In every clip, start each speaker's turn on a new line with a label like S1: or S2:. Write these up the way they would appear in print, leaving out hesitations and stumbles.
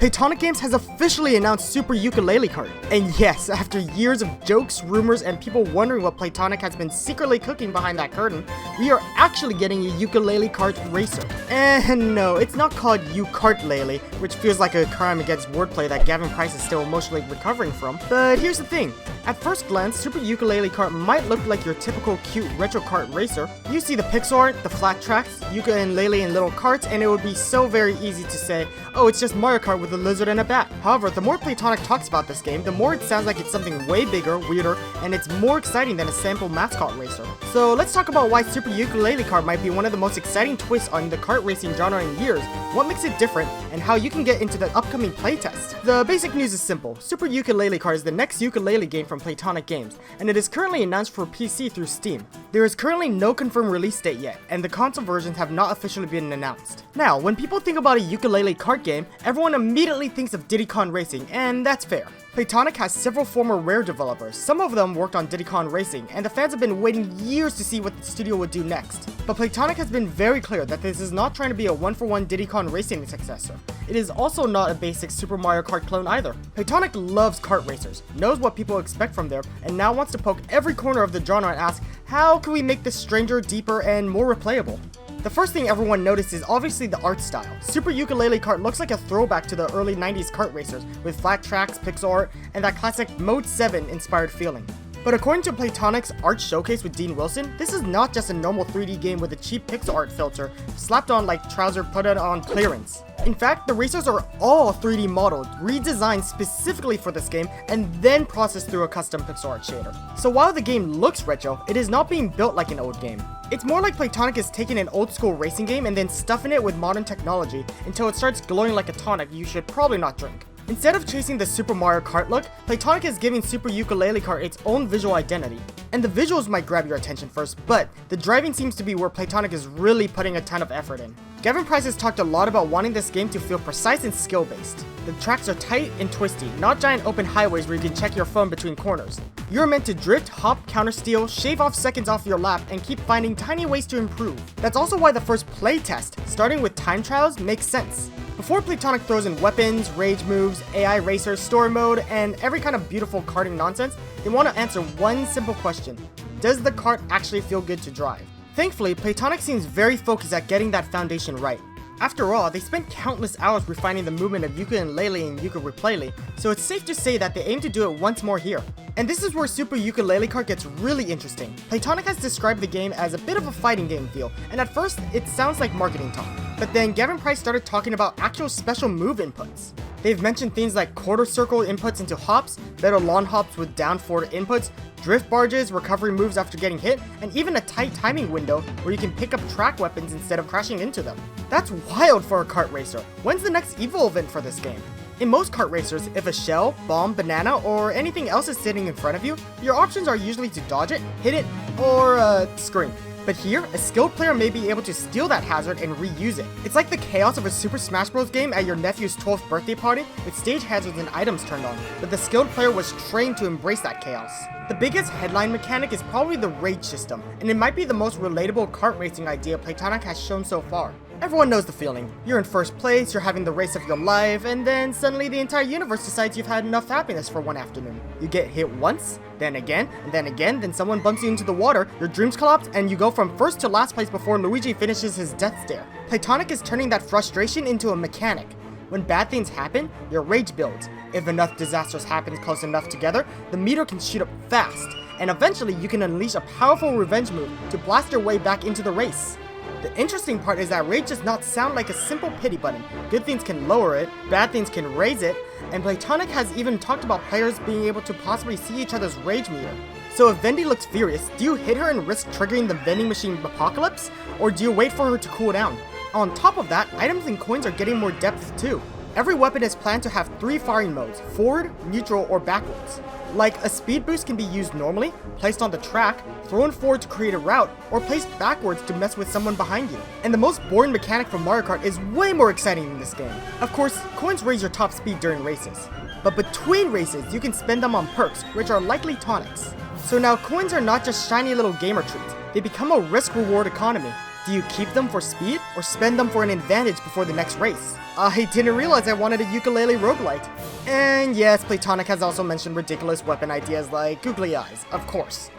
S1: Playtonic Games has officially announced Super Yooka-Laylee Kart. And yes, after years of jokes, rumors, and people wondering what Playtonic has been secretly cooking behind that curtain, we are actually getting a Yooka-Laylee Kart racer. And no, it's not called Yooka-Laylee, which feels like a crime against wordplay that Gavin Price is still emotionally recovering from. But here's the thing. At first glance, Super Yooka-Laylee Kart might look like your typical cute retro kart racer. You see the pixel art, the flat tracks, Yooka and Laylee in little carts, and it would be so very easy to say, oh, it's just Mario Kart with a lizard and a bat. However, the more Playtonic talks about this game, the more it sounds like it's something way bigger, weirder, and it's more exciting than a sample mascot racer. So let's talk about why Super Yooka-Laylee Kart might be one of the most exciting twists on the kart racing genre in years, what makes it different, and how you can get into the upcoming playtest. The basic news is simple. Super Yooka-Laylee Kart is the next Yooka-Laylee game from Playtonic Games, and it is currently announced for PC through Steam. There is currently no confirmed release date yet, and the console versions have not officially been announced. Now, when people think about a Yooka-Laylee Kart game, everyone immediately thinks of Diddy Kong Racing, and that's fair. Playtonic has several former Rare developers, some of them worked on Diddy Kong Racing, and the fans have been waiting years to see what the studio would do next. But Playtonic has been very clear that this is not trying to be a one-for-one Diddy Kong Racing successor. It is also not a basic Super Mario Kart clone either. Playtonic loves kart racers, knows what people expect from them, and now wants to poke every corner of the genre and ask, how can we make this stranger, deeper, and more replayable? The first thing everyone noticed is obviously the art style. Super Yooka-Laylee Kart looks like a throwback to the early 90s kart racers, with flat tracks, pixel art, and that classic Mode 7 inspired feeling. But according to Playtonic's art showcase with Dean Wilson, this is not just a normal 3D game with a cheap pixel art filter slapped on like trouser put on clearance. In fact, the racers are all 3D modeled, redesigned specifically for this game, and then processed through a custom pixel art shader. So while the game looks retro, it is not being built like an old game. It's more like Playtonic is taking an old school racing game and then stuffing it with modern technology until it starts glowing like a tonic you should probably not drink. Instead of chasing the Super Mario Kart look, Playtonic is giving Super Yooka-Laylee Kart its own visual identity. And the visuals might grab your attention first, but the driving seems to be where Playtonic is really putting a ton of effort in. Gavin Price has talked a lot about wanting this game to feel precise and skill-based. The tracks are tight and twisty, not giant open highways where you can check your phone between corners. You're meant to drift, hop, countersteal, shave off seconds off your lap, and keep finding tiny ways to improve. That's also why the first playtest, starting with time trials, makes sense. Before Playtonic throws in weapons, rage moves, AI racers, story mode, and every kind of beautiful karting nonsense, they want to answer one simple question. Does the kart actually feel good to drive? Thankfully, Playtonic seems very focused at getting that foundation right. After all, they spent countless hours refining the movement of Yooka-Laylee and Yooka-Replaylee, so it's safe to say that they aim to do it once more here. And this is where Super Yooka-Laylee Kart gets really interesting. Playtonic has described the game as a bit of a fighting game feel, and at first, it sounds like marketing talk. But then Gavin Price started talking about actual special move inputs. They've mentioned things like quarter circle inputs into hops, better lawn hops with down forward inputs, drift barges, recovery moves after getting hit, and even a tight timing window where you can pick up track weapons instead of crashing into them. That's wild for a kart racer. When's the next Evo event for this game? In most kart racers, if a shell, bomb, banana, or anything else is sitting in front of you, your options are usually to dodge it, hit it, or scream. But here, a skilled player may be able to steal that hazard and reuse it. It's like the chaos of a Super Smash Bros. Game at your nephew's 12th birthday party with stage hazards and items turned on, but the skilled player was trained to embrace that chaos. The biggest headline mechanic is probably the rage system, and it might be the most relatable kart racing idea Playtonic has shown so far. Everyone knows the feeling. You're in first place, you're having the race of your life, and then suddenly the entire universe decides you've had enough happiness for one afternoon. You get hit once, then again, then someone bumps you into the water, your dreams collapse, and you go from first to last place before Luigi finishes his death stare. Playtonic is turning that frustration into a mechanic. When bad things happen, your rage builds. If enough disasters happen close enough together, the meter can shoot up fast, and eventually you can unleash a powerful revenge move to blast your way back into the race. The interesting part is that rage does not sound like a simple pity button. Good things can lower it, bad things can raise it, and Playtonic has even talked about players being able to possibly see each other's rage meter. So if Vendi looks furious, do you hit her and risk triggering the vending machine apocalypse? Or do you wait for her to cool down? On top of that, items and coins are getting more depth too. Every weapon is planned to have 3 firing modes, forward, neutral, or backwards. Like, a speed boost can be used normally, placed on the track, thrown forward to create a route, or placed backwards to mess with someone behind you. And the most boring mechanic from Mario Kart is way more exciting in this game. Of course, coins raise your top speed during races. But between races, you can spend them on perks, which are likely tonics. So now coins are not just shiny little gamer treats, they become a risk-reward economy. Do you keep them for speed or spend them for an advantage before the next race? I didn't realize I wanted a Yooka-Laylee roguelite. And yes, Playtonic has also mentioned ridiculous weapon ideas like googly eyes, of course.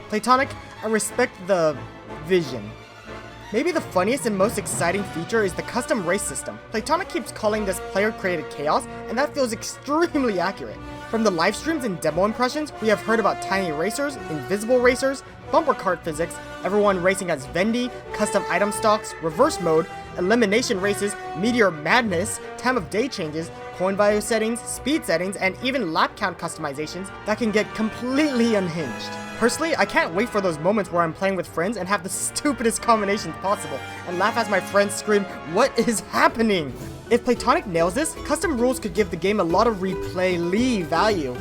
S1: Playtonic, I respect the vision. Maybe the funniest and most exciting feature is the custom race system. Playtonic keeps calling this player-created chaos, and that feels extremely accurate. From the live streams and demo impressions, we have heard about tiny racers, invisible racers, bumper cart physics, everyone racing as Vendi, custom item stocks, reverse mode, elimination races, meteor madness, time of day changes, coin value settings, speed settings, and even lap count customizations that can get completely unhinged. Personally, I can't wait for those moments where I'm playing with friends and have the stupidest combinations possible, and laugh as my friends scream, "What is happening?" If Playtonic nails this, custom rules could give the game a lot of Replaylee value.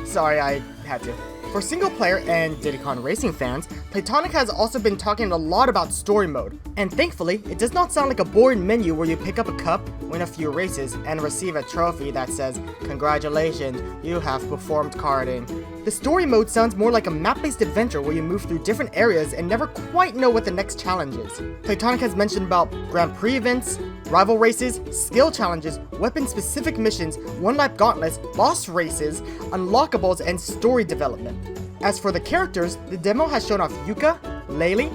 S1: Sorry, I had to. For single player and Diddy Kong racing fans, Playtonic has also been talking a lot about story mode. And thankfully, it does not sound like a boring menu where you pick up a cup, win a few races, and receive a trophy that says, "Congratulations, you have performed karting." The story mode sounds more like a map-based adventure where you move through different areas and never quite know what the next challenge is. Playtonic has mentioned about Grand Prix events, rival races, skill challenges, weapon-specific missions, one-lap gauntlets, boss races, unlockables, and story development. As for the characters, the demo has shown off Yooka-Laylee,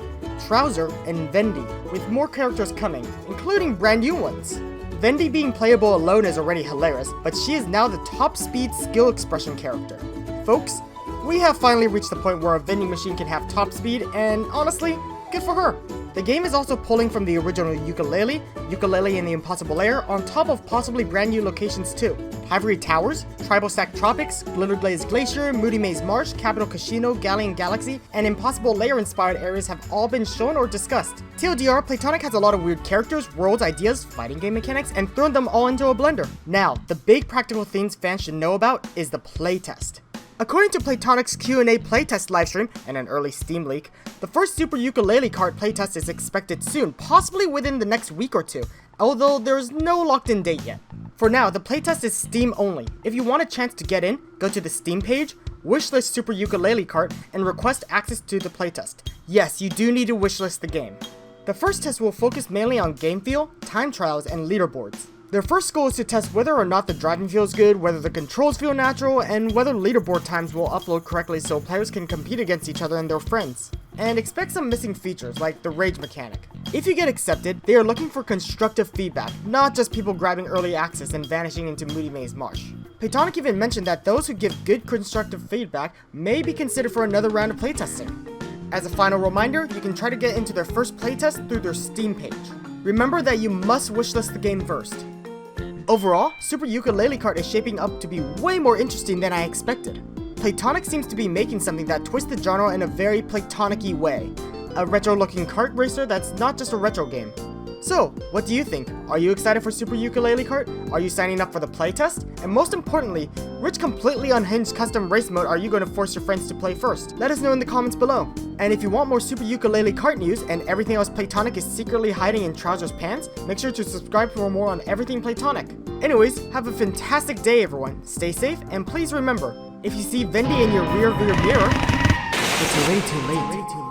S1: Trouser, and Vendi, with more characters coming, including brand new ones. Vendi being playable alone is already hilarious, but she is now the top speed skill expression character. Folks, we have finally reached the point where a vending machine can have top speed, and honestly, good for her. The game is also pulling from the original Yooka-Laylee, Yooka-Laylee in the Impossible Lair, on top of possibly brand new locations too. Hivory Towers, Tribal Stack Tropics, Glitter Glaze Glacier, Moody Maze Marsh, Capital Casino, Galleon Galaxy, and Impossible Lair inspired areas have all been shown or discussed. TLDR, Playtonic has a lot of weird characters, worlds, ideas, fighting game mechanics, and thrown them all into a blender. Now, the big practical things fans should know about is the playtest. According to Playtonic's Q&A playtest livestream and an early Steam leak, the first Super Yooka-Laylee Kart playtest is expected soon, possibly within the next week or two, although there's no locked-in date yet. For now, the playtest is Steam only. If you want a chance to get in, go to the Steam page, wishlist Super Yooka-Laylee Kart, and request access to the playtest. Yes, you do need to wishlist the game. The first test will focus mainly on game feel, time trials, and leaderboards. Their first goal is to test whether or not the driving feels good, whether the controls feel natural, and whether leaderboard times will upload correctly so players can compete against each other and their friends. And expect some missing features, like the rage mechanic. If you get accepted, they are looking for constructive feedback, not just people grabbing early access and vanishing into Moody Maze Marsh. Playtonic even mentioned that those who give good constructive feedback may be considered for another round of playtesting. As a final reminder, you can try to get into their first playtest through their Steam page. Remember that you must wishlist the game first. Overall, Super Yooka-Laylee Kart is shaping up to be way more interesting than I expected. Playtonic seems to be making something that twists the genre in a very Playtonic-y way. A retro-looking kart racer that's not just a retro game. So, what do you think? Are you excited for Super Yooka-Laylee Kart? Are you signing up for the playtest? And most importantly, which completely unhinged custom race mode are you going to force your friends to play first? Let us know in the comments below. And if you want more Super Yooka-Laylee Kart news and everything else Playtonic is secretly hiding in Trouser's pants, make sure to subscribe for more on everything Playtonic. Anyways, have a fantastic day everyone, stay safe, and please remember, if you see Vendi in your rear view mirror, it's way too late.